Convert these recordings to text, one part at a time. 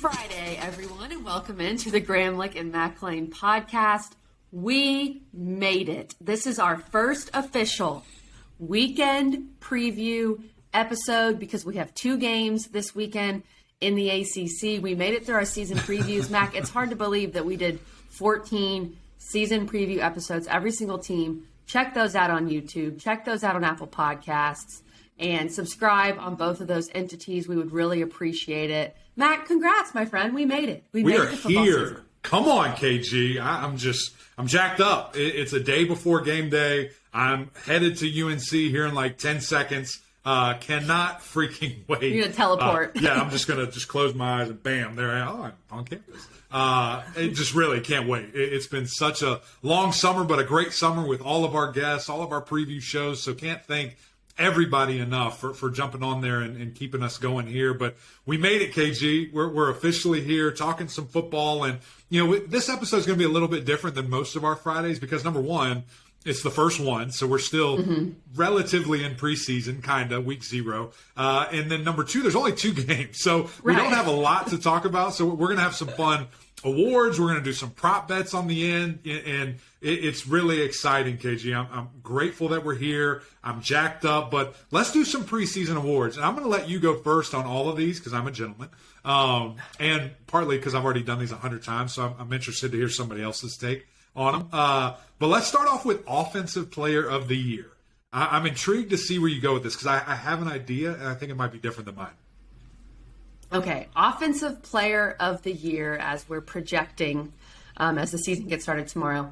Friday, everyone, and welcome into the Gramlich and McLean podcast. We made it. This is our first official weekend preview episode because we have 2 games this weekend in the ACC. We made it through our season previews. Mac, it's hard to believe that we did 14 season preview episodes, every single team. Check those out on YouTube. Check those out on Apple Podcasts. And subscribe on both of those entities. We would really appreciate it. Matt, congrats, my friend. We made it. We made are it to football here. Season. Come on, KG. I'm jacked up. It's a day before game day. I'm headed to UNC here in like 10 seconds. Cannot freaking wait. You're going to teleport. Yeah, I'm just going to close my eyes and bam, there I am. Oh, I'm on campus. It just really can't wait. It's been such a long summer, but a great summer with all of our guests, all of our preview shows. So can't thank everybody enough for jumping on there and keeping us going here. But we made it, KG. We're officially here talking some football. And, you know, this episode is going to be a little bit different than most of our Fridays because, number one, it's the first one. So we're still relatively in preseason, kind of, week 0. And then number 2, there's only 2 games. So we don't have a lot to talk about. So we're going to have some fun awards. We're going to do some prop bets on the end. And it's really exciting, KG. I'm grateful that we're here. I'm jacked up, but let's do some preseason awards. And I'm going to let you go first on all of these because I'm a gentleman. And partly because I've already done these 100 times. So I'm interested to hear somebody else's take on them. But let's start off with Offensive Player of the Year. I'm intrigued to see where you go with this because I have an idea, and I think it might be different than mine. Okay, Offensive Player of the Year as we're projecting as the season gets started tomorrow.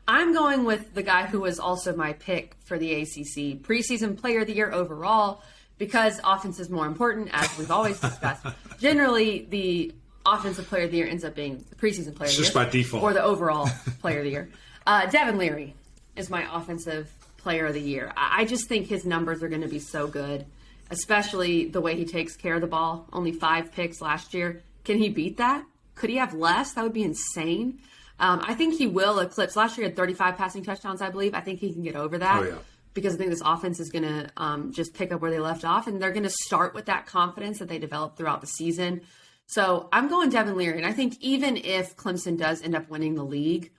I'm going with the guy who was also my pick for the ACC, Preseason Player of the Year overall, because offense is more important, as we've always discussed. Generally, the Offensive Player of the Year ends up being the Preseason Player of the Year. Just by default. Or the overall Player of the Year. Devin Leary is my Offensive Player of the Year. I just think his numbers are going to be so good, especially the way he takes care of the ball. Only 5 picks last year. Can he beat that? Could he have less? That would be insane. I think he will eclipse. Last year he had 35 passing touchdowns, I believe. I think he can get over that. Oh, yeah. Because I think this offense is going to just pick up where they left off, and they're going to start with that confidence that they developed throughout the season. So I'm going Devin Leary, and I think even if Clemson does end up winning the league,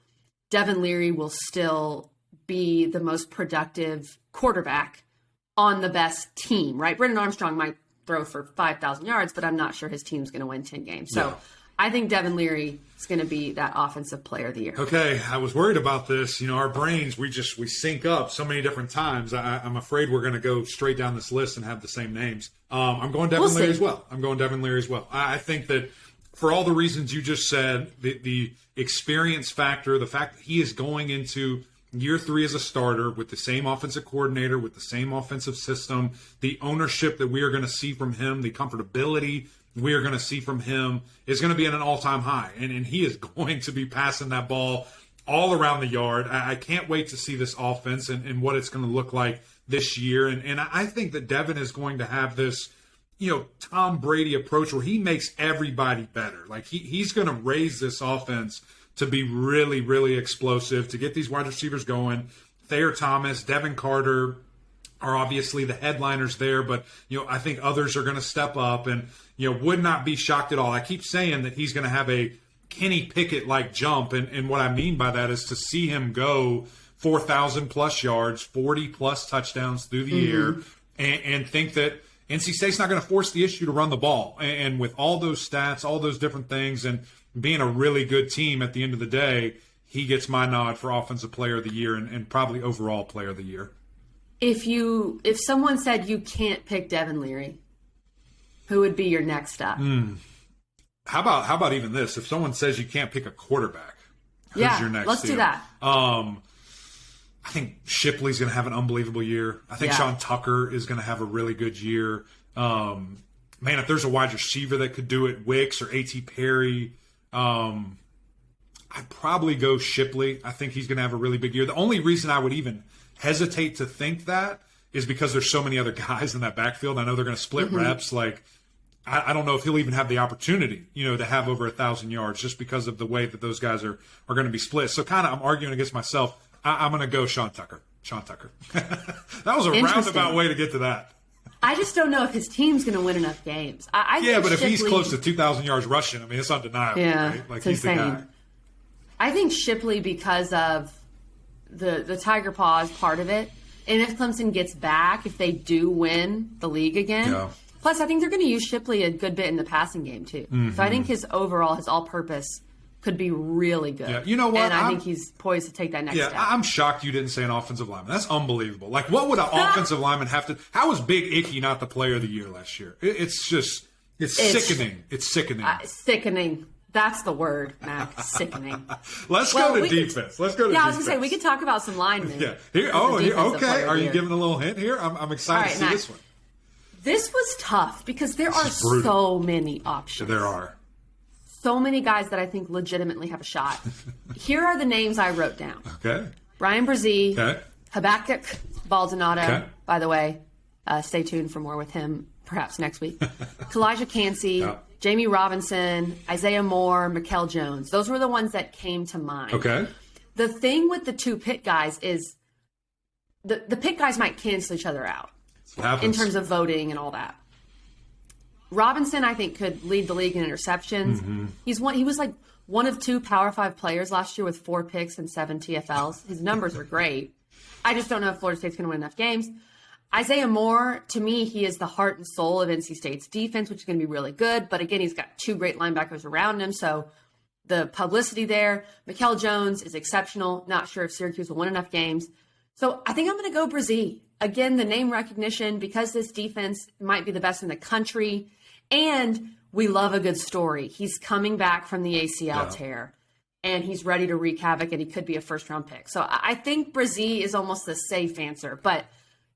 Devin Leary will still be the most productive quarterback on the best team, right? Brendan Armstrong might throw for 5,000 yards, but I'm not sure his team's going to win 10 games. So yeah. I think Devin Leary is going to be that Offensive Player of the Year. Okay, I was worried about this. You know, our brains, we sync up so many different times. I'm afraid we're going to go straight down this list and have the same names. I'm going Devin Leary as well. I think that for all the reasons you just said, the experience factor, the fact that he is going into year 3 as a starter with the same offensive coordinator, with the same offensive system, the ownership that we are going to see from him, the comfortability we are going to see from him is going to be at an all-time high. And he is going to be passing that ball all around the yard. I can't wait to see this offense and what it's going to look like this year. And I think that Devin is going to have this, you know, Tom Brady approach where he makes everybody better. Like he's going to raise this offense to be really, really explosive, to get these wide receivers going. Thayer Thomas, Devin Carter are obviously the headliners there, but, you know, I think others are going to step up and, you know, would not be shocked at all. I keep saying that he's going to have a Kenny Pickett-like jump, and what I mean by that is to see him go 4,000-plus yards, 40-plus touchdowns through the year, and think that NC State's not going to force the issue to run the ball. And with all those stats, all those different things, and being a really good team at the end of the day, he gets my nod for Offensive Player of the Year and probably overall Player of the Year. If someone said you can't pick Devin Leary, who would be your next up? How about even this? If someone says you can't pick a quarterback, who's your next? Let's do that. I think Shipley's going to have an unbelievable year. I think Sean Tucker is going to have a really good year. Man, if there's a wide receiver that could do it, Wicks or A.T. Perry, I'd probably go Shipley. I think he's going to have a really big year. The only reason I would even hesitate to think that is because there's so many other guys in that backfield. I know they're going to split reps. Like, I don't know if he'll even have the opportunity, you know, to have over 1,000 yards just because of the way that those guys are going to be split. So kind of I'm arguing against myself. I'm going to go Sean Tucker. That was a roundabout way to get to that. I just don't know if his team's going to win enough games. I think but if he's Shipley, close to 2,000 yards rushing, I mean, it's undeniable, right? Like, it's he's insane. the guy. I think Shipley, because of the Tiger Paws part of it, and if Clemson gets back, if they do win the league again, plus I think they're going to use Shipley a good bit in the passing game too. Mm-hmm. So I think his all-purpose could be really good. Yeah. You know what? And I think he's poised to take that next step. I'm shocked you didn't say an offensive lineman. That's unbelievable. Like, what would an offensive lineman have to – how was Big Icky not the player of the year last year? It's sickening. It's sickening. Sickening. That's the word, Mac. Sickening. Let's go to defense. Let's go to defense. Yeah, I was going to say, we could talk about some linemen. Yeah. Okay. Are you giving a little hint here? I'm excited to see this one. This was tough because there are so many options. There are. So many guys that I think legitimately have a shot. Here are the names I wrote down. Okay. Ryan Brzee. Okay. Habakkuk Baldonado. Okay. By the way, stay tuned for more with him perhaps next week. Kalijah Cansey. Yep. Jamie Robinson. Isaiah Moore. Mikael Jones. Those were the ones that came to mind. Okay. The thing with the two Pitt guys is the Pitt guys might cancel each other out in terms of voting and all that. Robinson, I think, could lead the league in interceptions. Mm-hmm. He was like one of 2 Power 5 players last year with 4 picks and 7 TFLs. His numbers are great. I just don't know if Florida State's going to win enough games. Isaiah Moore, to me, he is the heart and soul of NC State's defense, which is going to be really good. But again, he's got 2 great linebackers around him, so the publicity there. Mikael Jones is exceptional. Not sure if Syracuse will win enough games. So I think I'm going to go Brzee. Again, the name recognition, because this defense might be the best in the country. And we love a good story. He's coming back from the ACL tear, and he's ready to wreak havoc, and he could be a first-round pick. So I think Brzee is almost the safe answer, but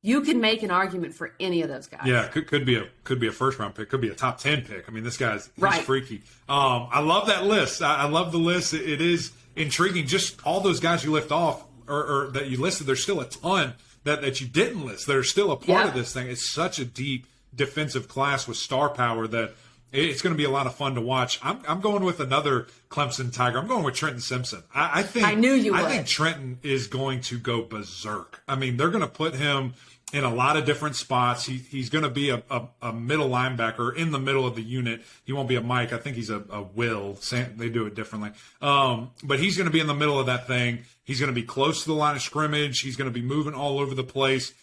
you can make an argument for any of those guys. Yeah, could be a first-round pick, could be a top 10 pick. I mean, this guy's freaky. I love that list. I love the list. It is intriguing. Just all those guys you lift off or that you listed, there's still a ton that you didn't list that are still a part of this thing. It's such a deep defensive class with star power that it's going to be a lot of fun to watch. I'm going with another Clemson Tiger. I'm going with Trenton Simpson. I knew you would. I think Trenton is going to go berserk. I mean, they're going to put him in a lot of different spots. He's going to be a middle linebacker in the middle of the unit. He won't be a Mike. I think he's a Will. They do it differently. But he's going to be in the middle of that thing. He's going to be close to the line of scrimmage. He's going to be moving all over the place.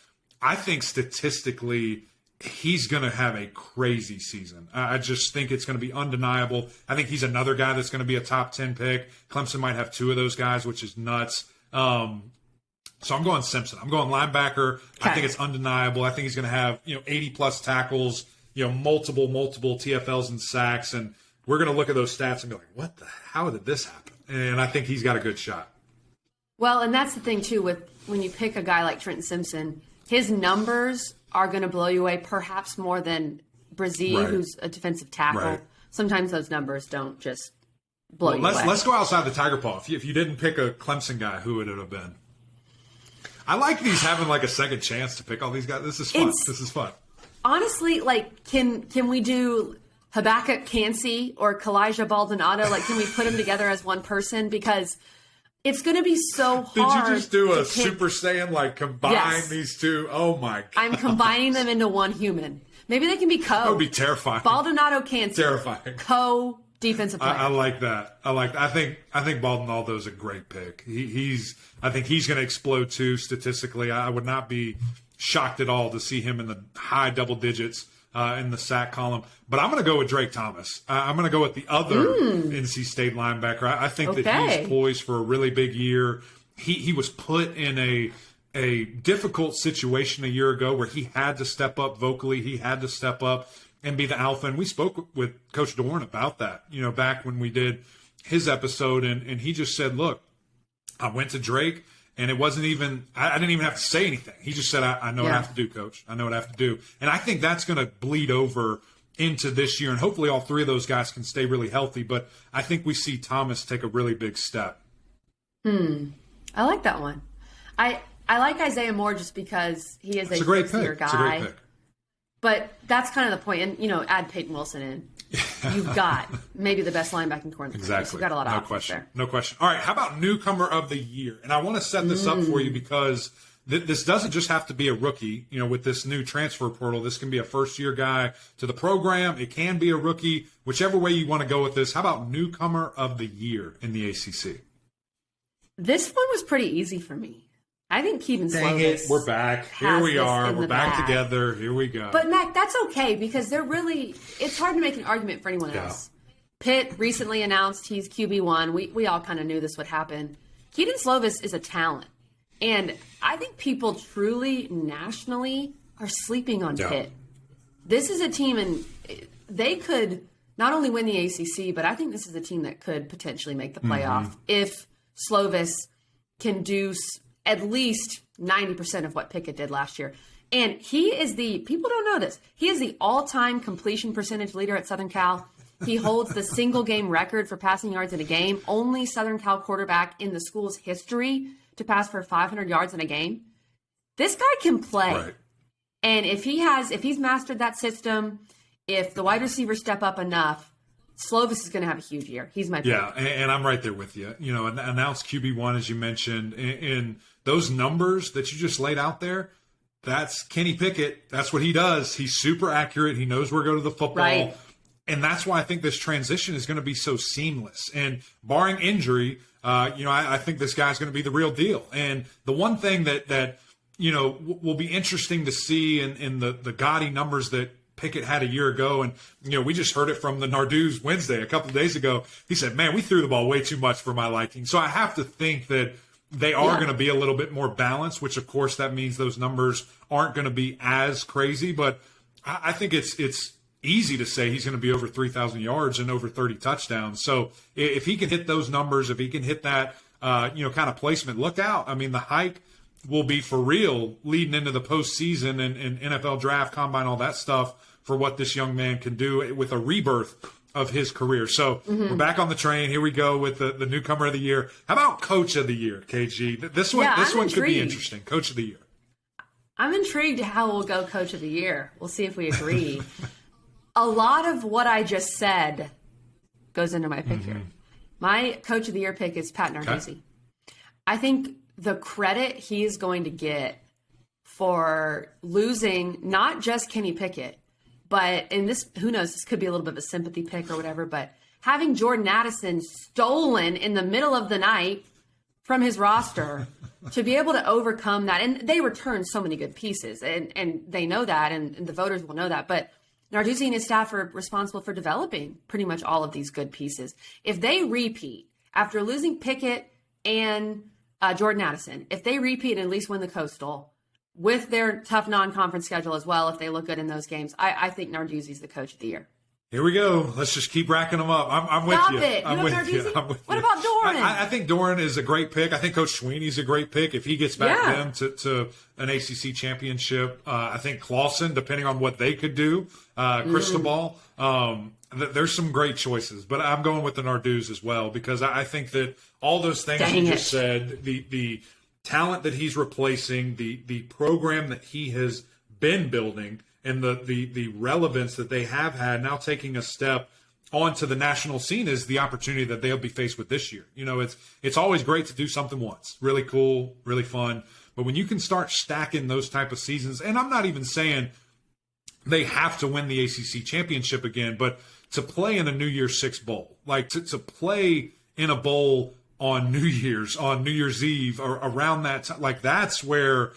I think statistically, he's going to have a crazy season. I just think it's going to be undeniable. I think he's another guy that's going to be a top 10 pick. Clemson might have 2 of those guys, which is nuts. So I'm going Simpson. I'm going linebacker. Okay. I think it's undeniable. I think he's going to have 80-plus tackles, multiple TFLs and sacks, and we're going to look at those stats and be like, how did this happen? And I think he's got a good shot. Well, and that's the thing, too, with when you pick a guy like Trenton Simpson, his numbers are going to blow you away, perhaps more than Brzee, who's a defensive tackle. Right. Sometimes those numbers don't just blow you away. Let's go outside the Tiger Paw. If you didn't pick a Clemson guy, who would it have been? I like these having like a second chance to pick all these guys. This is fun. Honestly, can we do Habakkuk Cansey or Kalijah Baldonado? Can we put them together as one person? Because it's going to be so hard. Did you just do a Super Saiyan, combine these two? Oh, my God. I'm combining them into one human. Maybe they can be co. That would be terrifying. Baldonado Cansey. Terrifying. Co-defensive player. I like that. I think Baldonado's a great pick. I think he's going to explode, too, statistically. I would not be shocked at all to see him in the high double digits in the sack column. But I'm going to go with Drake Thomas. I'm going to go with the other NC State linebacker. I think that he's poised for a really big year. He was put in a difficult situation a year ago where he had to step up vocally. He had to step up and be the alpha. And we spoke with Coach Dorn about that, back when we did his episode. And he just said, look, I went to Drake. And it wasn't even – I didn't even have to say anything. He just said, I know what I have to do, Coach. I know what I have to do. And I think that's going to bleed over into this year. And hopefully all 3 of those guys can stay really healthy. But I think we see Thomas take a really big step. I like that one. I like Isaiah Moore just because he is a great pick. Guy. It's a great pick. But that's kind of the point. And, add Peyton Wilson in. You've got maybe the best linebacking core in the country. So you've got a lot of options there. No question. All right, how about newcomer of the year? And I want to set this up for you because this doesn't just have to be a rookie. With this new transfer portal, this can be a first-year guy to the program. It can be a rookie, whichever way you want to go with this. How about newcomer of the year in the ACC? This one was pretty easy for me. I think Keaton Dang Slovis. it, we're back. Here we are. We're back together. Here we go. But, Mac, that's okay because it's hard to make an argument for anyone else. Pitt recently announced he's QB1. We all kind of knew this would happen. Keaton Slovis is a talent. And I think people truly, nationally, are sleeping on Pitt. This is a team, and they could not only win the ACC, but I think this is a team that could potentially make the playoff if Slovis can do at least 90% of what Pickett did last year. And he is people don't know this, he is the all-time completion percentage leader at Southern Cal. He holds the single-game record for passing yards in a game. Only Southern Cal quarterback in the school's history to pass for 500 yards in a game. This guy can play. Right. And if he's mastered that system, if the wide receivers step up enough, Slovis is going to have a huge year. He's my pick. Yeah, and I'm right there with you. Announced QB1, as you mentioned, in those numbers that you just laid out there, that's Kenny Pickett. That's what he does. He's super accurate. He knows where to go to the football. Right. And that's why I think this transition is going to be so seamless. And barring injury, I think this guy's going to be the real deal. And the one thing that will be interesting to see in the gaudy numbers that Pickett had a year ago, and we just heard it from the Narduz Wednesday a couple of days ago. He said, "Man, we threw the ball way too much for my liking." So I have to think that they are going to be a little bit more balanced, which of course that means those numbers aren't going to be as crazy. But I think it's easy to say he's going to be over 3,000 yards and over 30 touchdowns. So if he can hit those numbers, if he can hit that, kind of placement, look out. I mean, the hype will be for real leading into the postseason and NFL draft, combine, all that stuff for what this young man can do with a rebirth of his career. So we're back on the train. Here we go with the newcomer of the year. How about coach of the year, KG? This one could be interesting. Coach of the year. I'm intrigued how we'll go coach of the year. We'll see if we agree. A lot of what I just said goes into my pick here. My coach of the year pick is Pat Narduzzi. Okay. I think the credit he is going to get for losing not just Kenny Pickett, but who knows, this could be a little bit of a sympathy pick or whatever, but having Jordan Addison stolen in the middle of the night from his roster to be able to overcome that. And they returned so many good pieces, and they know that, and the voters will know that. But Narduzzi and his staff are responsible for developing pretty much all of these good pieces. If they repeat after losing Pickett and Jordan Addison, if they repeat and at least win the Coastal with their tough non-conference schedule as well, if they look good in those games, I think Narduzzi's the coach of the year. Here we go. Let's just keep racking them up. I'm with you. I'm with you. What about Doran? I think Doran is a great pick. I think Coach Sweeney's a great pick. If he gets back them to an ACC championship, I think Clawson, depending on what they could do, Cristobal, there's some great choices. But I'm going with the Narduz as well because I think that all those things you just said, the talent that he's replacing, the program that he has been building, and the relevance that they have had now taking a step onto the national scene is the opportunity that they'll be faced with this year. It's always great to do something once. Really cool, really fun. But when you can start stacking those type of seasons, and I'm not even saying they have to win the ACC championship again, but to play in a New Year's Six bowl, like to play in a bowl on New Year's Eve or around that time, like that's where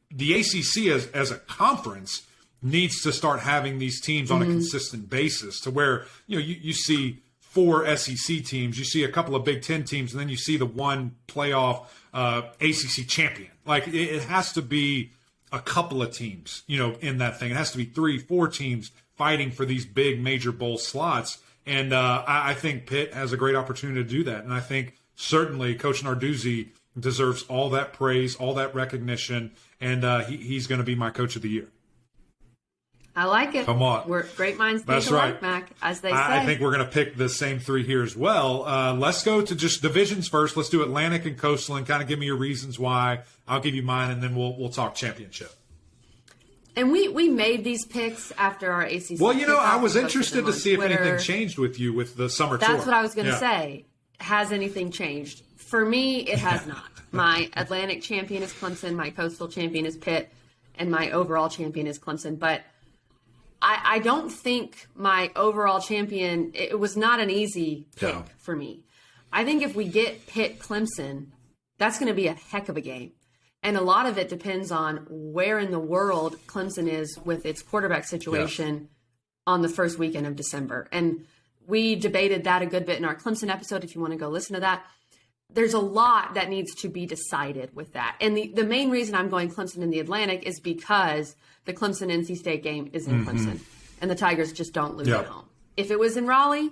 the ACC as a conference needs to start having these teams on a consistent basis to where, you see 4 SEC teams, you see a couple of Big Ten teams, and then you see the one playoff ACC champion. Like it has to be a couple of teams, in that thing. It has to be 3-4 teams fighting for these big major bowl slots. And I think Pitt has a great opportunity to do that. And I think certainly Coach Narduzzi deserves all that praise, all that recognition, and he's going to be my coach of the year. I like it. Come on. We're great minds think alike, Mac, as they say. I think we're going to pick the same 3 here as well. Let's go to just divisions first. Let's do Atlantic and Coastal and kind of give me your reasons why. I'll give you mine, and then we'll talk championship. And we made these picks after our ACC. Well, I was interested to see if anything changed with you with the summer tour. That's what I was going to say. Has anything changed? For me, it has not. My Atlantic champion is Clemson, my Coastal champion is Pitt, and my overall champion is Clemson. But I don't think my overall champion, it was not an easy pick for me. I think if we get Pitt Clemson, that's going to be a heck of a game. And a lot of it depends on where in the world Clemson is with its quarterback situation on the first weekend of December. And we debated that a good bit in our Clemson episode, if you want to go listen to that. There's a lot that needs to be decided with that. And the main reason I'm going Clemson in the Atlantic is because the Clemson-NC State game is in Clemson, and the Tigers just don't lose at home. If it was in Raleigh,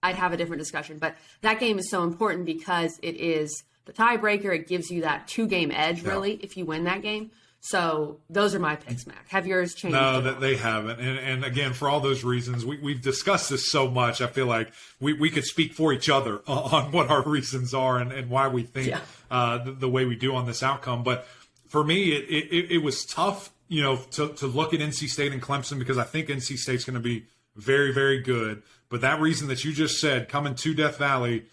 I'd have a different discussion. But that game is so important because it is the tiebreaker. It gives you that 2-game edge, really, if you win that game. So those are my picks, Mac. Have yours changed? No, they haven't. And again, for all those reasons, we've discussed this so much. I feel like we could speak for each other on what our reasons are and why we think the way we do on this outcome. But for me, it was tough, to look at NC State and Clemson because I think NC State's going to be very, very good. But that reason that you just said, coming to Death Valley,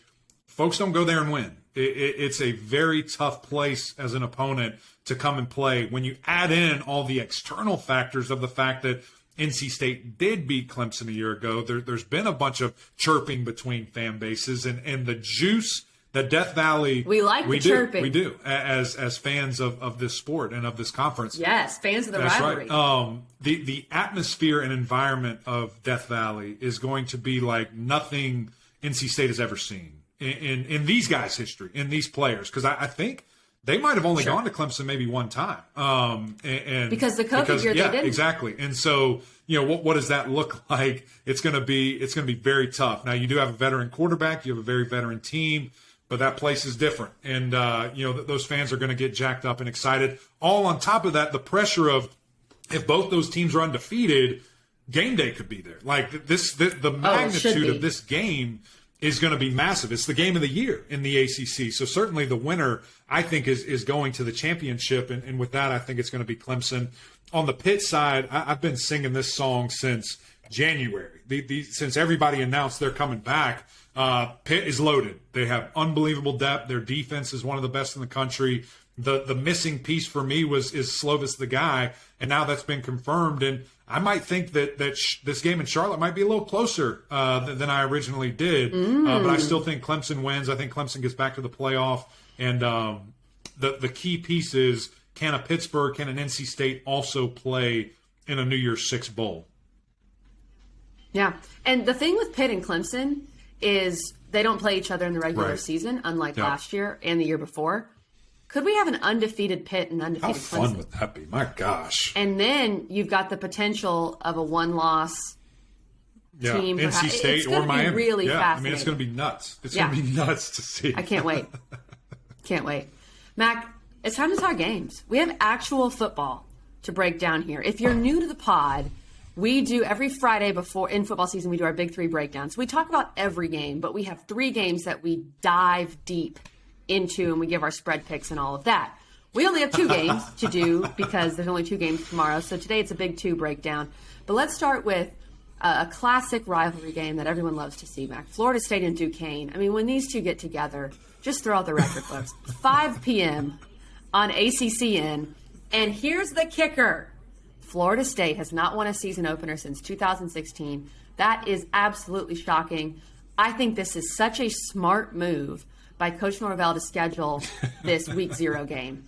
folks don't go there and win. It's a very tough place as an opponent to come and play. When you add in all the external factors of the fact that NC State did beat Clemson a year ago, there's been a bunch of chirping between fan bases and the juice that Death Valley we chirping. We do as fans of this sport and of this conference. Yes, fans of the rivalry. Right. The atmosphere and environment of Death Valley is going to be like nothing NC State has ever seen in these guys' history, in these players, because I think they might have only gone to Clemson maybe one time. And because the COVID year they didn't. Exactly. And so, what does that look like? It's going to be very tough. Now, you do have a veteran quarterback, you have a very veteran team, but that place is different. And, those fans are going to get jacked up and excited. All on top of that, the pressure of if both those teams are undefeated, game day could be there. Like the magnitude of this game is going to be massive. It's the game of the year in the ACC. So certainly the winner, I think, is going to the championship. And with that, I think it's going to be Clemson. On the Pitt side, I've been singing this song since January. Since everybody announced they're coming back, Pitt is loaded. They have unbelievable depth. Their defense is one of the best in the country. The missing piece for me is Slovis the guy, and now that's been confirmed. And I might think that this game in Charlotte might be a little closer than I originally did, but I still think Clemson wins. I think Clemson gets back to the playoff, and the key piece is can an NC State also play in a New Year's Six bowl? Yeah, and the thing with Pitt and Clemson is they don't play each other in the regular season, unlike last year and the year before. Could we have an undefeated Pitt and undefeated Clemson? How fun would that be? My gosh. And then you've got the potential of a one-loss team. NC State or Miami. Really fascinating. I mean, it's going to be nuts. It's going to be nuts to see. I can't wait. Can't wait. Mac, it's time to talk games. We have actual football to break down here. If you're new to the pod, we do every Friday before in football season, we do our Big Three breakdowns. We talk about every game, but we have 3 games that we dive deep into, and we give our spread picks and all of that. We only have 2 games to do because there's only 2 games tomorrow. So today it's a Big 2 breakdown. But let's start with a classic rivalry game that everyone loves to see, Mac. Florida State and Duquesne. I mean, when these two get together, just throw out the record books. 5 p.m. on ACCN. And here's the kicker. Florida State has not won a season opener since 2016. That is absolutely shocking. I think this is such a smart move by Coach Norvell to schedule this Week 0 game.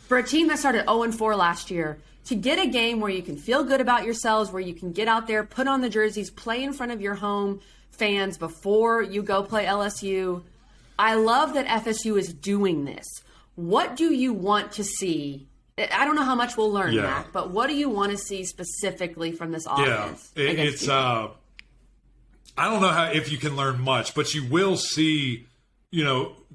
For a team that started 0-4 last year, to get a game where you can feel good about yourselves, where you can get out there, put on the jerseys, play in front of your home fans before you go play LSU. I love that FSU is doing this. What do you want to see? I don't know how much we'll learn, Mac, but what do you want to see specifically from this offense? It's I don't know if you can learn much, but you will see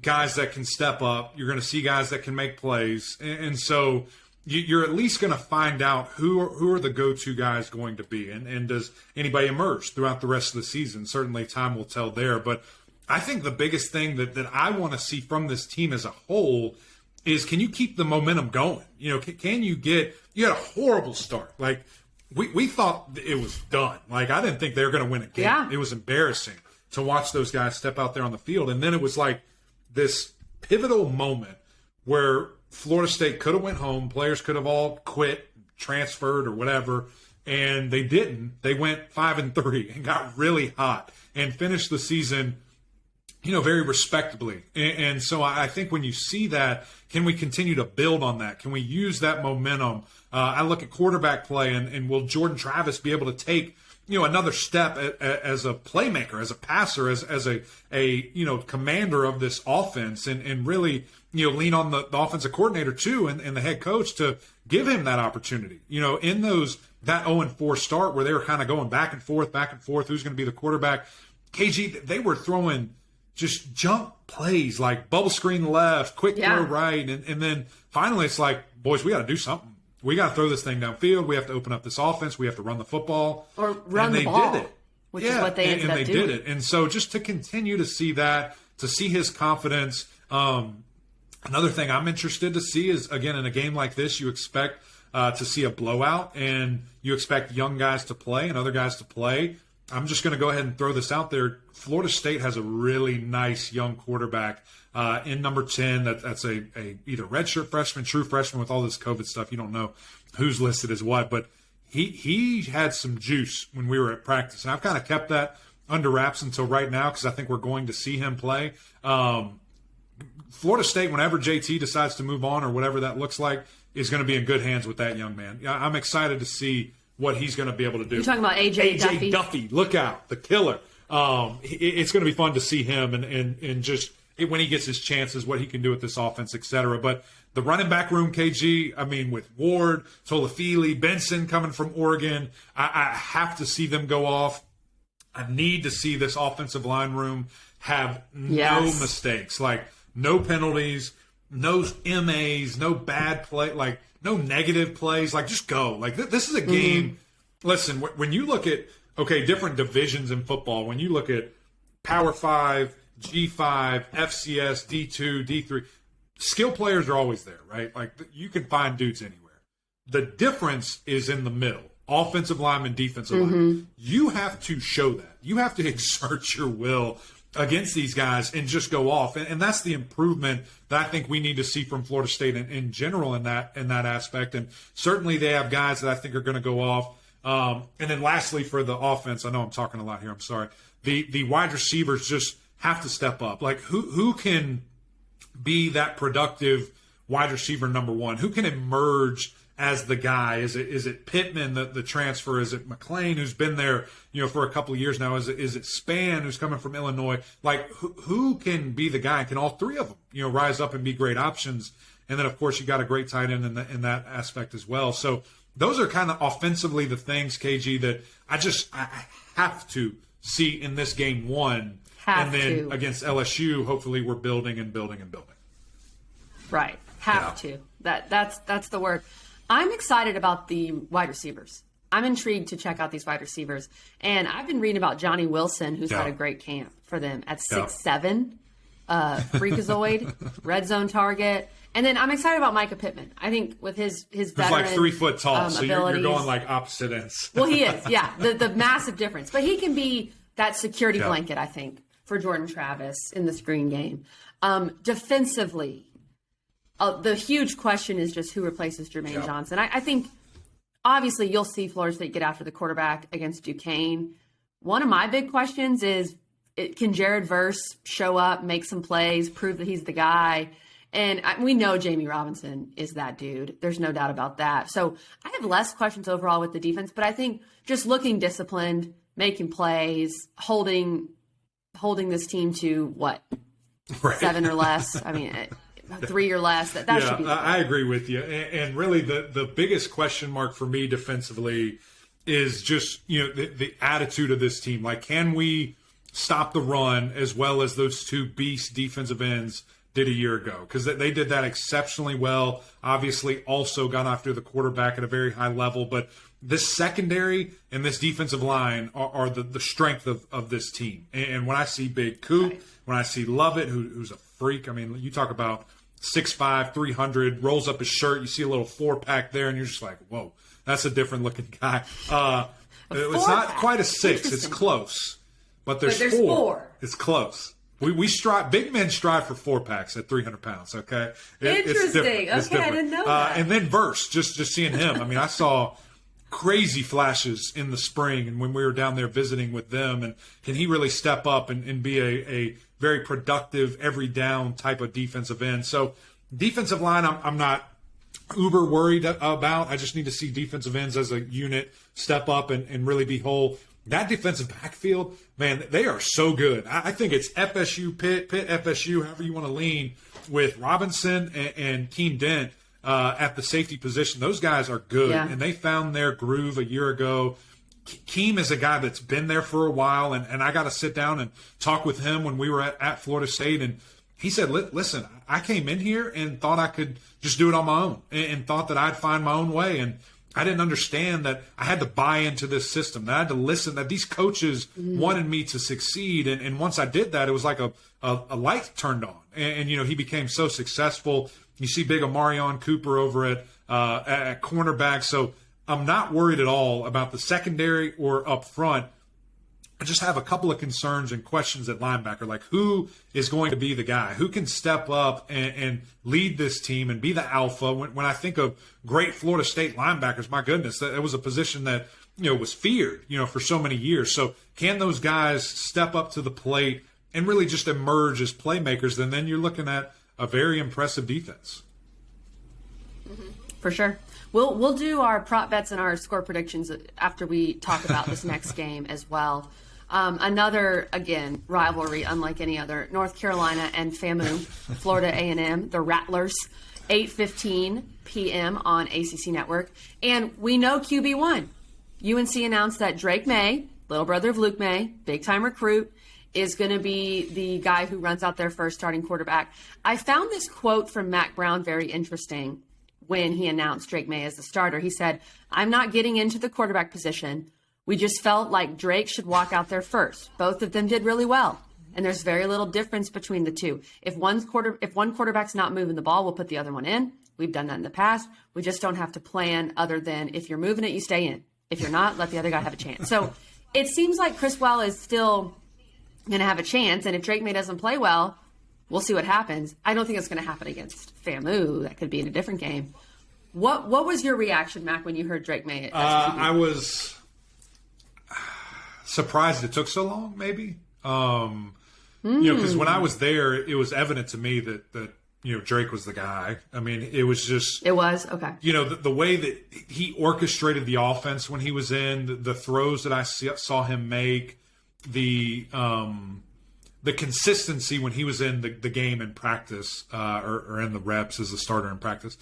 guys that can step up. You're going to see guys that can make plays. And so you're at least going to find out who are the go-to guys going to be. And does anybody emerge throughout the rest of the season? Certainly time will tell there. But I think the biggest thing that I want to see from this team as a whole is can you keep the momentum going? Can you had a horrible start. Like we thought it was done. Like I didn't think they were going to win a game. Yeah. It was embarrassing to watch those guys step out there on the field. And then it was like this pivotal moment where Florida State could have went home, players could have all quit, transferred, or whatever, and they didn't. They went 5-3 and got really hot and finished the season, very respectably. And so I think when you see that, can we continue to build on that? Can we use that momentum? I look at quarterback play, and will Jordan Travis be able to take another step as a playmaker, as a passer, as a commander of this offense, and really lean on the offensive coordinator too, and the head coach to give him that opportunity. In that 0-4 start where they were kind of going back and forth, who's going to be the quarterback? KG, they were throwing just jump plays like bubble screen left, quick throw right, and then finally it's like, boys, we got to do something. We got to throw this thing downfield. We have to open up this offense. We have to run the football. Or run the ball. Did it. Which is what they ended up doing. And they did it. And so just to continue to see that, to see his confidence. Another thing I'm interested to see is, again, in a game like this, you expect to see a blowout, and you expect young guys to play and other guys to play. I'm just going to go ahead and throw this out there. Florida State has a really nice young quarterback in number 10. That's a either redshirt freshman, true freshman. With all this COVID stuff, you don't know who's listed as what. But he had some juice when we were at practice, and I've kind of kept that under wraps until right now because I think we're going to see him play. Florida State, whenever JT decides to move on or whatever that looks like, is going to be in good hands with that young man. I'm excited to see what he's going to be able to do. You're talking about AJ Duffy. Look out, the killer. It's going to be fun to see him and just when he gets his chances, what he can do with this offense, et cetera. But the running back room, KG, I mean, with Ward, Tolafili, Benson coming from Oregon, I have to see them go off. I need to see this offensive line room have no mistakes, like no penalties, no MAs, no bad play, like no negative plays, like just go. Like this is a game. Listen, when you look at, different divisions in football, when you look at Power 5, G5, FCS, D2, D3, skill players are always there, right? Like you can find dudes anywhere. The difference is in the middle. Offensive lineman, defensive lineman. You have to show that. You have to exert your will against these guys and just go off. And that's the improvement that I think we need to see from Florida State in general in that aspect. And certainly they have guys that I think are going to go off. And then lastly, for the offense, I know I'm talking a lot here. I'm sorry. The wide receivers just have to step up. Like who can be that productive wide receiver number one? Who can emerge as the guy? Is it Pittman, the transfer? Is it McLean, who's been there, for a couple of years now? Is it Spann, who's coming from Illinois? Like who can be the guy? Can all three of them, rise up and be great options? And then of course you got a great tight end in that aspect as well. So those are kind of offensively the things, KG, that I have to see in this game one. Against LSU, hopefully we're building and building and building. Right. Have to. That's the word. I'm excited about the wide receivers. I'm intrigued to check out these wide receivers. And I've been reading about Johnny Wilson, who's had a great camp for them at 6'7", freakazoid, red zone target. And then I'm excited about Micah Pittman. I think with his veteran like 3 foot tall, so you're going like opposite ends. Well, he is, yeah, the massive difference. But he can be that security blanket, I think, for Jordan Travis in the screen game. Defensively, the huge question is just who replaces Jermaine Johnson. I think, obviously, you'll see Florida State get after the quarterback against Duquesne. One of my big questions is, can Jared Verse show up, make some plays, prove that he's the guy? And we know Jamie Robinson is that dude. There's no doubt about that. So I have less questions overall with the defense, but I think just looking disciplined, making plays, holding this team to what? Right. 7 or less? I mean, 3 or less. That should be. I agree with you. And really the biggest question mark for me defensively is just, the attitude of this team. Like, can we stop the run as well as those two beast defensive ends did a year ago? Because they did that exceptionally well. Obviously also got after the quarterback at a very high level. But this secondary and this defensive line are the strength of this team. And when I see Big Coop, when I see Lovett, who's a freak, I mean, you talk about 6'5", 300, rolls up his shirt, you see a little 4-pack there, and you're just like, whoa, that's a different looking guy. It's not quite a 6, it's close. But there's 4. It's close. We strive. Big men strive for 4-packs at 300 pounds. Okay, Interesting. Okay, I didn't know that. And then Verse, just seeing him. I mean, I saw crazy flashes in the spring, and when we were down there visiting with them, and can he really step up and be a very productive, every down type of defensive end? So defensive line, I'm not uber worried about. I just need to see defensive ends as a unit step up and really be whole. That defensive backfield, man, they are so good. I think it's FSU, Pitt, FSU, however you want to lean, with Robinson and Keem Dent at the safety position. Those guys are good, and they found their groove a year ago. Keem is a guy that's been there for a while, and I got to sit down and talk with him when we were at Florida State, and he said, listen, I came in here and thought I could just do it on my own and thought that I'd find my own way, and I didn't understand that I had to buy into this system, that I had to listen, that these coaches wanted me to succeed. And once I did that, it was like a light turned on. And he became so successful. You see big Amarion Cooper over at cornerback. So I'm not worried at all about the secondary or up front. I just have a couple of concerns and questions at linebacker, like who is going to be the guy who can step up and lead this team and be the alpha. When I think of great Florida State linebackers, my goodness, that was a position that was feared for so many years. So can those guys step up to the plate and really just emerge as playmakers? And then you're looking at a very impressive defense. For sure. We'll do our prop bets and our score predictions after we talk about this next game as well. Another, again, rivalry unlike any other. North Carolina and FAMU, Florida A&M, the Rattlers, 8:15 p.m. on ACC Network. And we know QB1. UNC announced that Drake May, little brother of Luke May, big-time recruit, is going to be the guy who runs out their first starting quarterback. I found this quote from Mac Brown very interesting when he announced Drake May as the starter. He said, "I'm not getting into the quarterback position. We just felt like Drake should walk out there first. Both of them did really well. And there's very little difference between the two. If one quarterback's not moving the ball, we'll put the other one in. We've done that in the past. We just don't have to plan other than if you're moving it, you stay in. If you're not, let the other guy have a chance." So it seems like Criswell is still going to have a chance. And if Drake May doesn't play well, we'll see what happens. I don't think it's going to happen against FAMU. That could be in a different game. What was your reaction, Mac, when you heard Drake May? I was surprised it took so long, maybe. Because when I was there, it was evident to me that Drake was the guy. I mean, it was just... It was? Okay. The way that he orchestrated the offense when he was in, the throws that I saw him make, the consistency when he was in the game in practice or in the reps as a starter in practice,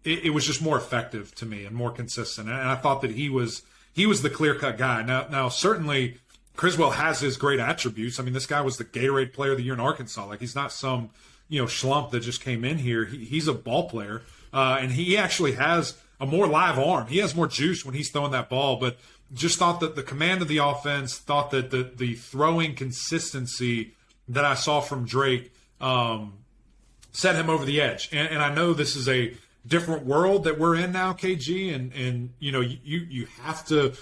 it was just more effective to me and more consistent. And I thought that he was the clear-cut guy. Now certainly Criswell has his great attributes. I mean, this guy was the Gatorade Player of the Year in Arkansas. Like, he's not some schlump that just came in here. He's a ball player, and he actually has a more live arm. He has more juice when he's throwing that ball. But just thought that the command of the offense, thought that the throwing consistency that I saw from Drake set him over the edge. And I know this is a different world that we're in now, KG, and you have to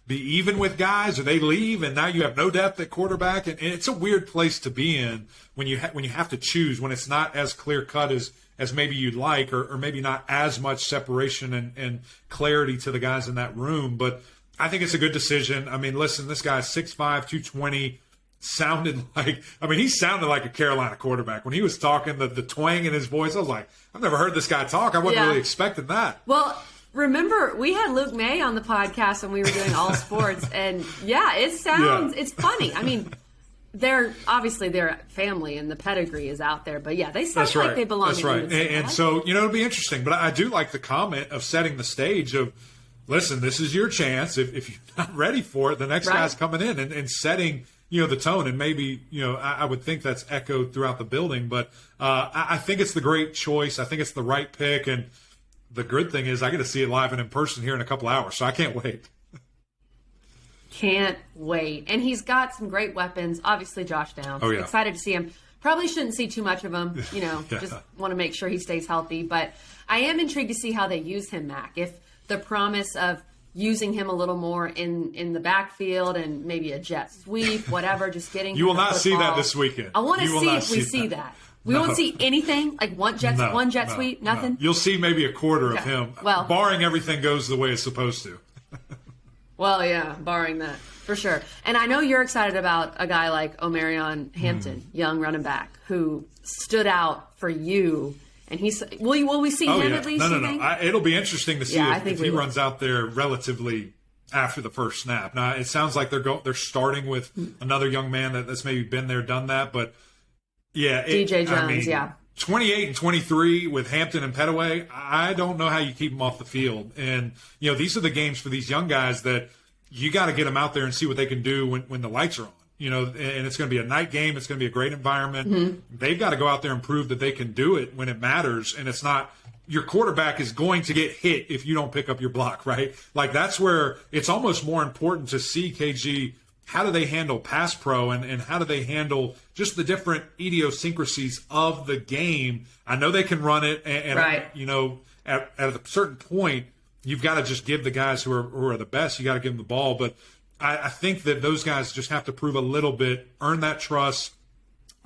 be even with guys or they leave, and now you have no depth at quarterback, and it's a weird place to be in when you have to choose, when it's not as clear cut as maybe you'd like, or maybe not as much separation and clarity to the guys in that room. But I think it's a good decision. I mean, listen, this guy's 6'5", 220. He sounded like a Carolina quarterback. When he was talking, the twang in his voice, I was like, I've never heard this guy talk. I wasn't really expecting that. Well, remember, we had Luke May on the podcast when we were doing All Sports, and it's funny. I mean, they're obviously their family and the pedigree is out there, but they sound like they belong. That's right. And so, it'll be interesting. But I do like the comment of setting the stage of, listen, this is your chance. If you're not ready for it, the next guy's coming in and setting the tone, and maybe, I would think that's echoed throughout the building, but I think it's the great choice. I think it's the right pick, and the good thing is I get to see it live and in person here in a couple hours, so I can't wait. Can't wait. And he's got some great weapons. Obviously, Josh Downs. Oh, yeah. Excited to see him. Probably shouldn't see too much of him, just want to make sure he stays healthy, but I am intrigued to see how they use him, Mac. If the promise of using him a little more in the backfield and maybe a jet sweep, whatever, just getting You will not see that this weekend. I want to see if we see that. We won't see anything, like one jet sweep, nothing? No. You'll see maybe a quarter of him, barring everything goes the way it's supposed to. Well, yeah, barring that, for sure. And I know you're excited about a guy like Omarion Hampton, young running back, who stood out for you. And will we see him at least? No. It'll be interesting to see if he runs out there relatively after the first snap. Now, it sounds like they're starting with another young man that's maybe been there, done that. But, yeah. DJ Jones, 28 and 23 with Hampton and Petaway, I don't know how you keep them off the field. And, these are the games for these young guys that you got to get them out there and see what they can do when the lights are on. And it's going to be a night game. It's going to be a great environment. Mm-hmm. They've got to go out there and prove that they can do it when it matters. And it's not your quarterback is going to get hit if you don't pick up your block, right? Like that's where it's almost more important to see, KG, how do they handle pass pro and how do they handle just the different idiosyncrasies of the game. I know they can run it. And right. At a certain point, you've got to just give the guys who are the best, you got to give them the ball. But I think that those guys just have to prove a little bit, earn that trust.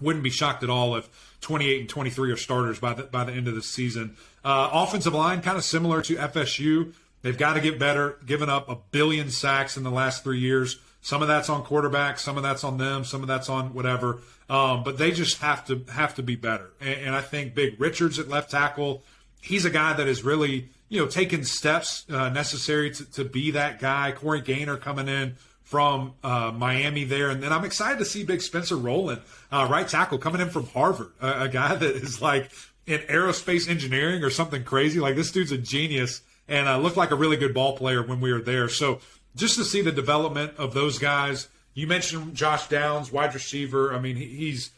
Wouldn't be shocked at all if 28 and 23 are starters by the end of the season. Offensive line, kind of similar to FSU. They've got to get better, giving up 1 billion sacks in the last 3 years. Some of that's on quarterbacks, some of that's on them, some of that's on whatever. But they just have to be better. And I think Big Richards at left tackle, he's a guy that is really taking steps necessary to be that guy. Corey Gaynor coming in from Miami there. And then I'm excited to see Big Spencer Rowland, right tackle, coming in from Harvard, a guy that is like in aerospace engineering or something crazy. Like this dude's a genius and looked like a really good ball player when we were there. So just to see the development of those guys. You mentioned Josh Downs, wide receiver. I mean, he's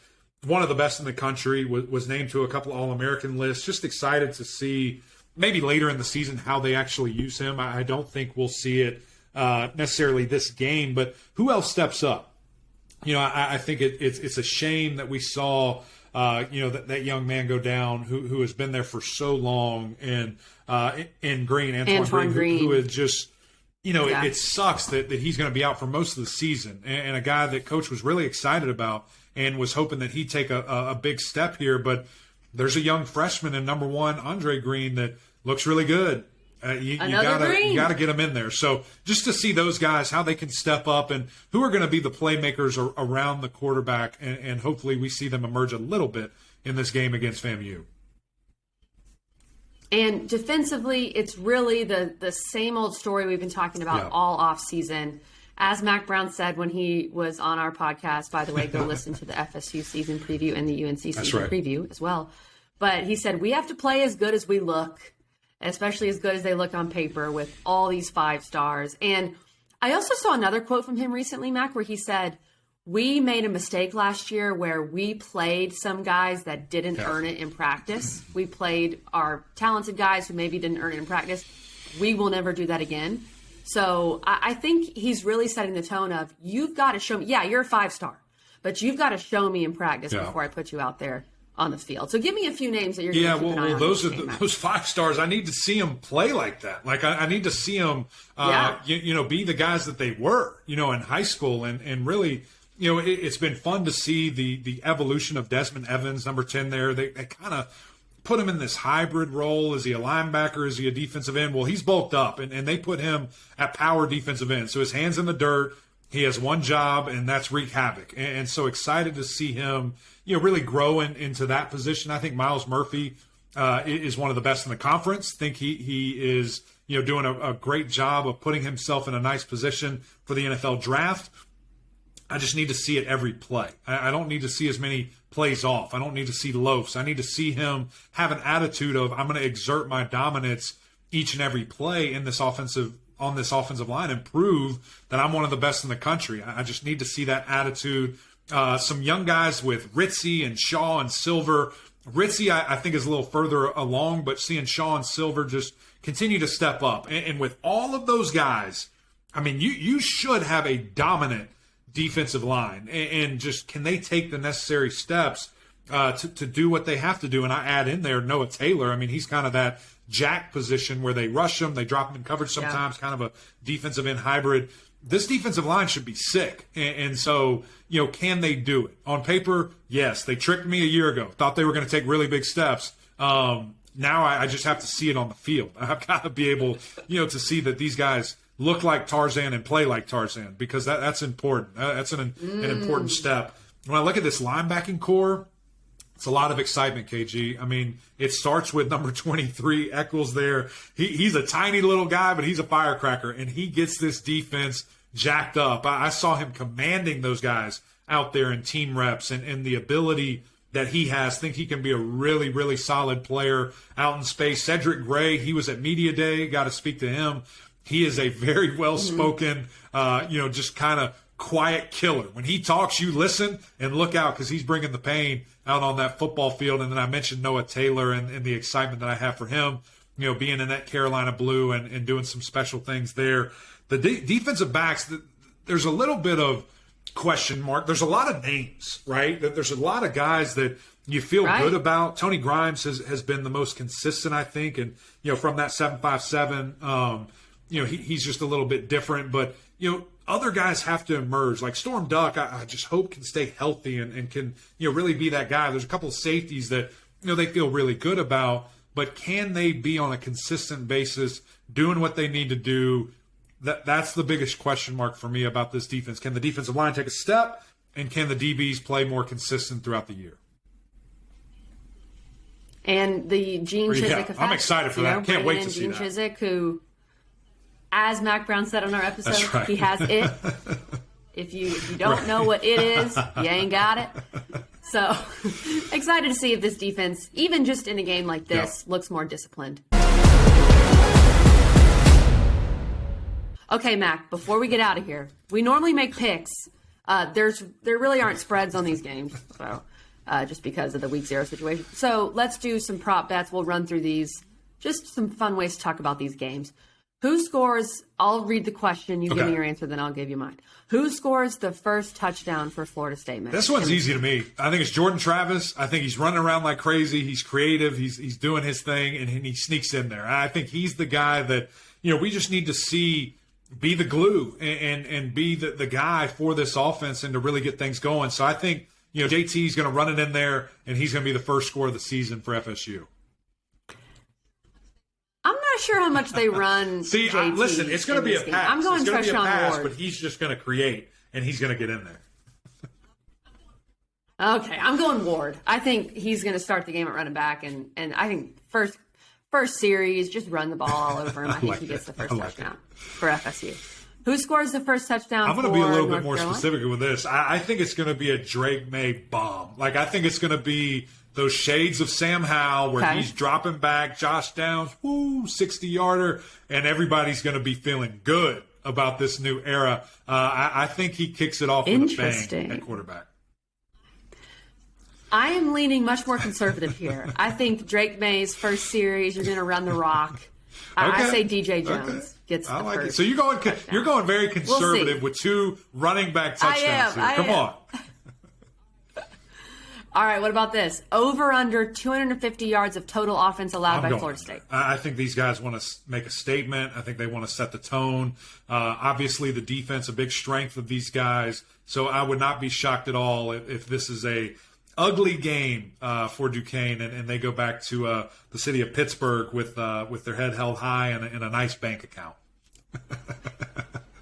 one of the best in the country, was named to a couple of All-American lists. Just excited to see maybe later in the season how they actually use him. I don't think we'll see it necessarily this game, but who else steps up? I think it's a shame that we saw that young man go down who has been there for so long, and in Green, Antoine Green, who is just it sucks that he's going to be out for most of the season, and a guy that Coach was really excited about and was hoping that he'd take a big step here. But there's a young freshman in number 1, Andre Green, that looks really good. You gotta get him in there. So just to see those guys, how they can step up and who are going to be the playmakers around the quarterback, and hopefully we see them emerge a little bit in this game against FAMU. And defensively, it's really the same old story we've been talking about all off season. As Mac Brown said when he was on our podcast, by the way, go listen to the FSU season preview and the UNC season preview as well. But he said, we have to play as good as we look, especially as good as they look on paper with all these 5 stars. And I also saw another quote from him recently, Mac, where he said, we made a mistake last year where we played some guys that didn't earn it in practice. We played our talented guys who maybe didn't earn it in practice. We will never do that again. So I think he's really setting the tone of, you've got to show me, you're a 5-star, but you've got to show me in practice before I put you out there on the field. So give me a few names that you're going to keep an eye on. Those are those 5 stars. I need to see them play like that. Like I need to see them, be the guys that they were, in high school, and really, it's been fun to see the evolution of Desmond Evans, number 10 there. They kind of put him in this hybrid role. Is he a linebacker? Is he a defensive end? Well, he's bulked up, and they put him at power defensive end. So his hand's in the dirt. He has one job, and that's wreak havoc. And so excited to see him, really grow into that position. I think Miles Murphy is one of the best in the conference. Think he is, doing a great job of putting himself in a nice position for the NFL draft. I just need to see it every play. I don't need to see as many plays off. I don't need to see loafs. I need to see him have an attitude of, I'm going to exert my dominance each and every play on this offensive line and prove that I'm one of the best in the country. I just need to see that attitude. Some young guys with Ritzy and Shaw and Silver. Ritzy, I think, is a little further along, but seeing Shaw and Silver just continue to step up. And with all of those guys, I mean, you should have a dominant defensive line, and just can they take the necessary steps to do what they have to do? And I add in there Noah Taylor. I mean, he's kind of that jack position where they rush them, they drop them in coverage sometimes, kind of a defensive end hybrid. This defensive line should be sick. And so, can they do it? On paper, yes. They tricked me a year ago. Thought they were going to take really big steps. Now I just have to see it on the field. I've got to be able, to see that these guys look like Tarzan and play like Tarzan, because that's important. That's an important step. When I look at this linebacking core, it's a lot of excitement, KG. I mean, it starts with number 23, Eccles there. He's a tiny little guy, but he's a firecracker, and he gets this defense jacked up. I saw him commanding those guys out there in team reps, and the ability that he has. Think he can be a really, really solid player out in space. Cedric Gray, he was at Media Day. Got to speak to him. He is a very well-spoken, just kind of quiet killer. When he talks, you listen and look out, because he's bringing the pain out on that football field. And then I mentioned Noah Taylor and the excitement that I have for him, being in that Carolina blue and doing some special things there. The defensive backs, there's a little bit of question mark. There's a lot of names, right? There's a lot of guys that you feel good about. Tony Grimes has been the most consistent, I think. And, from that 7.57, he's just a little bit different. But, other guys have to emerge. Like Storm Duck, I just hope can stay healthy and can, really be that guy. There's a couple of safeties that, they feel really good about. But can they be on a consistent basis doing what they need to do? That's the biggest question mark for me about this defense. Can the defensive line take a step, and can the DBs play more consistent throughout the year? And the Gene Chizik effect. I'm excited for that. Can't wait to see Gene that. Chizik, who, as Mac Brown said on our episode, That's right. he has it. If you don't know what it is, you ain't got it. So excited to see if this defense, even just in a game like this, looks more disciplined. Okay, Mac, before we get out of here, we normally make picks. There really aren't spreads on these games, so just because of the week 0 situation. So let's do some prop bets. We'll run through these. Just some fun ways to talk about these games. Who scores? I'll read the question. You give me your answer, then I'll give you mine. Who scores the first touchdown for Florida State, Mac? This one's easy to me. I think it's Jordan Travis. I think he's running around like crazy. He's creative. He's doing his thing, and he sneaks in there. I think he's the guy that, we just need to see be the glue and be the guy for this offense and to really get things going. So I think, JT's going to run it in there, and he's going to be the first score of the season for FSU. I'm not sure how much they run. See, JT listen, it's going to be a pass. I'm going Treshaun Ward. But he's just going to create, and he's going to get in there. Okay, I'm going Ward. I think he's going to start the game at running back, and I think first series, just run the ball all over him. I think he gets the first touchdown for FSU. Who scores the first touchdown? I'm going to be a little bit more specific with this. I think it's going to be a Drake May bomb. Like, I think it's going to be those shades of Sam Howell where he's dropping back, Josh Downs, 60-yarder, and everybody's going to be feeling good about this new era. I think he kicks it off with a bang at quarterback. I am leaning much more conservative here. I think Drake May's first series, you're going to run the rock. I say DJ Jones gets the first. It. So you're going very conservative with 2 running back touchdowns here. Come on. All right, what about this? Over under 250 yards of total offense allowed by Florida State. I think these guys want to make a statement. I think they want to set the tone. Obviously, the defense, a big strength of these guys. So I would not be shocked at all if this is a ugly game for Duquesne, and they go back to the city of Pittsburgh with their head held high and a nice bank account.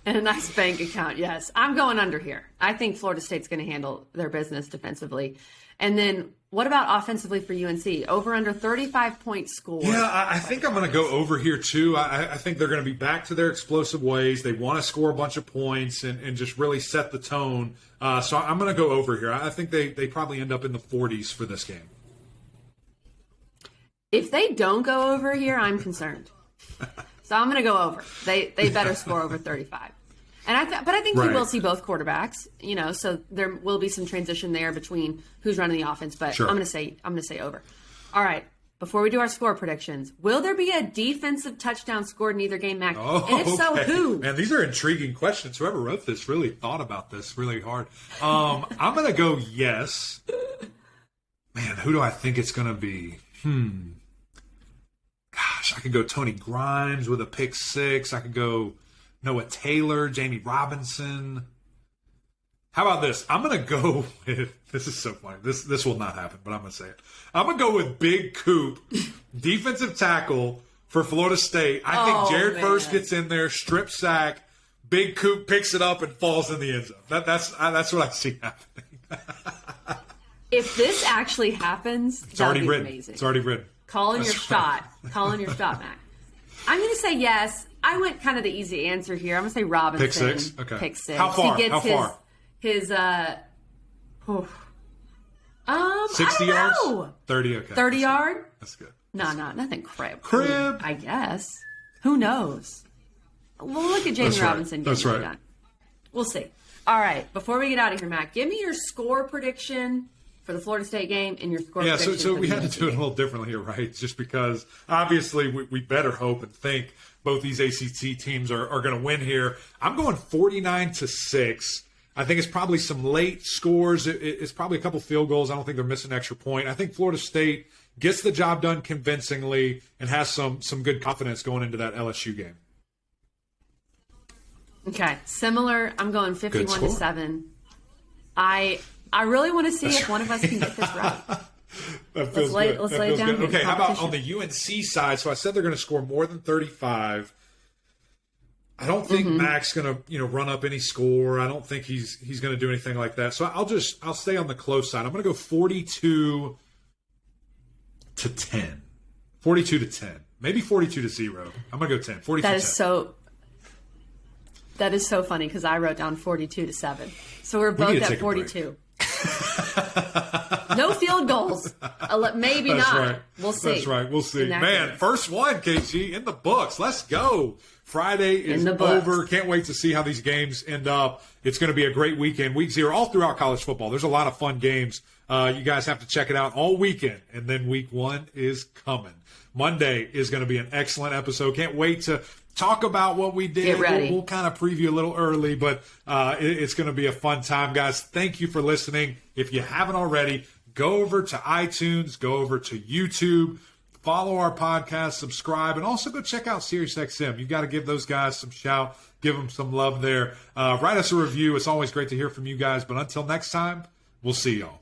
And a nice bank account, yes. I'm going under here. I think Florida State's going to handle their business defensively. And then what about offensively for UNC? Over under 35 points scored. Yeah, I think I'm going to go over here too. I think they're going to be back to their explosive ways. They want to score a bunch of points and just really set the tone. So I'm going to go over here. I think they probably end up in the 40s for this game. If they don't go over here, I'm concerned. So I'm going to go over. They better score over 35. But I think we will see both quarterbacks, so there will be some transition there between who's running the offense, but I'm going to say over. All right. Before we do our score predictions, will there be a defensive touchdown scored in either game, Mac? And if so, who? Man, these are intriguing questions. Whoever wrote this really thought about this really hard. I'm going to go yes. Man, who do I think it's going to be? Gosh, I could go Tony Grimes with a pick 6. I could go Noah Taylor, Jamie Robinson. How about this? I'm going to go with, this is so funny. This will not happen, but I'm going to say it. I'm going to go with Big Coop, defensive tackle for Florida State. I think Jared Verse gets in there, strip sack, Big Coop picks it up and falls in the end zone. That's what I see happening. If this actually happens, it's already written. Amazing. It's already written. Calling your shot, Mac. I'm going to say yes. I went kind of the easy answer here. I'm going to say Robinson. Pick 6? Okay. Pick 6. How far? He gets How far? His 60 yards? 30, okay. 30 yard? That's good. No, nothing crib. Crib? I guess. Who knows? We'll look at Jamie Robinson. That's right. Done. We'll see. All right. Before we get out of here, Mac, give me your score prediction for the Florida State game and your score prediction. Yeah, so we had to do it a little differently here, right? Just because obviously we better hope and think both these ACC teams are going to win here. I'm going 49-6. I think it's probably some late scores. It's probably a couple field goals. I don't think they're missing an extra point. I think Florida State gets the job done convincingly and has some good confidence going into that LSU game. Okay, similar. I'm going 51-7. I really want to see if one of us can get this right. That feels good. Let's lay it down. Okay, how about on the UNC side? So I said they're going to score more than 35. I don't think Mac's going to run up any score. I don't think he's going to do anything like that. So I'll stay on the close side. I'm going to go 42-10. 42-10. Maybe 42-0. I'm going to go 10. 42-10. That is so funny because I wrote down 42-7. So we're both at 42. No field goals. Maybe That's not. Right. We'll see. That's right. We'll see. Man, game. First one, KG, in the books. Let's go. Friday is over. Can't wait to see how these games end up. It's going to be a great weekend. Week 0 all throughout college football. There's a lot of fun games. You guys have to check it out all weekend. And then week 1 is coming. Monday is going to be an excellent episode. Can't wait to talk about what we did. Get ready. We'll kind of preview a little early, but it's going to be a fun time, guys. Thank you for listening. If you haven't already, go over to iTunes, go over to YouTube, follow our podcast, subscribe, and also go check out SiriusXM. You've got to give those guys some shout, give them some love there. Write us a review. It's always great to hear from you guys, but until next time, we'll see y'all.